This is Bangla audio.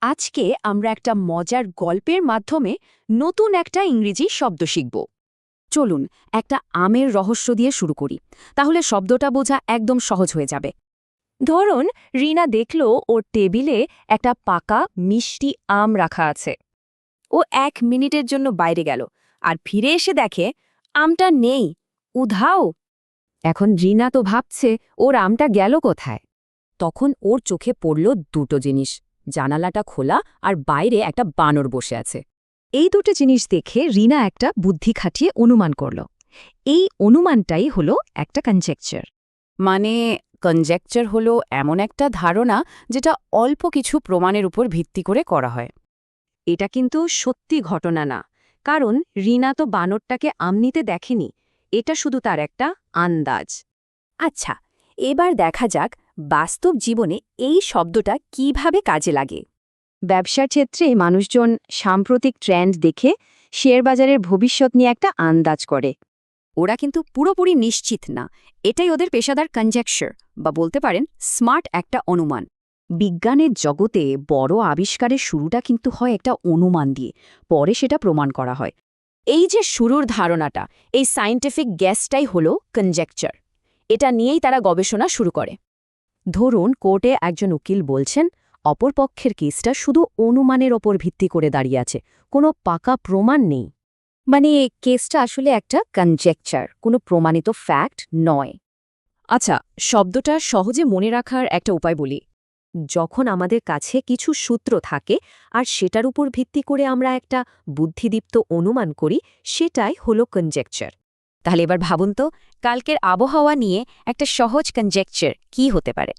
আজকে আমরা একটা মজার গল্পের মাধ্যমে নতুন একটা ইংরেজি শব্দ শিখব। চলুন একটা আমের রহস্য দিয়ে শুরু করি, তাহলে শব্দটা বোঝা একদম সহজ হয়ে যাবে। ধরুন রিনা দেখল ওর টেবিলে একটা পাকা মিষ্টি আম রাখা আছে। ও 1 মিনিটের জন্য বাইরে গেল আর ফিরে এসে দেখে আমটা নেই, উধাও। এখন রিনা তো ভাবছে ওর আমটা গেল কোথায়। তখন ওর চোখে পড়ল দুটো জিনিস, জানালাটা খোলা আর বাইরে একটা বানর বসে আছে। এই দুটো জিনিস দেখে রিনা একটা বুদ্ধি খাটিয়ে অনুমান করল। এই অনুমানটাই হলো একটা কনজেকচার। মানে কনজেকচার হলো এমন একটা ধারণা যেটা অল্প কিছু প্রমাণের উপর ভিত্তি করে করা হয়। এটা কিন্তু সত্যি ঘটনা না, কারণ রিনা তো বানরটাকে আম নিতে দেখেনি। এটা শুধু তার একটা আন্দাজ। আচ্ছা, এবার দেখা যাক বাস্তব জীবনে এই শব্দটা কিভাবে কাজে লাগে। ব্যবসার ক্ষেত্রে মানুষজন সাম্প্রতিক ট্রেন্ড দেখে শেয়ারবাজারের ভবিষ্যৎ নিয়ে একটা আন্দাজ করে। ওরা কিন্তু পুরোপুরি নিশ্চিত না, এটাই ওদের পেশাদার কনজেকচার বা বলতে পারেন স্মার্ট একটা অনুমান। বিজ্ঞানের জগতে বড় আবিষ্কারের শুরুটা কিন্তু হয় একটা অনুমান দিয়ে, পরে সেটা প্রমাণ করা হয়। এই যে শুরুর ধারণাটা, এই সায়েন্টিফিক গ্যাসটাই হলো কনজেকচার। এটা নিয়েই তারা গবেষণা শুরু করে। ধরুন কোর্টে একজন উকিল বলছেন অপরপক্ষের কেসটা শুধু অনুমানের ওপর ভিত্তি করে দাঁড়িয়ে আছে, কোনো পাকা প্রমাণ নেই। মানে কেসটা আসলে একটা কনজেকচার, কোনো প্রমাণিত ফ্যাক্ট নয়। আচ্ছা, শব্দটা সহজে মনে রাখার একটা উপায় বলি। যখন আমাদের কাছে কিছু সূত্র থাকে আর সেটার উপর ভিত্তি করে আমরা একটা বুদ্ধিদীপ্ত অনুমান করি, সেটাই হলো কনজেকচার। তাহলে এবার ভাবুন তো, কালকের আবহাওয়া নিয়ে একটা সহজ কনজেকচার কি হতে পারে।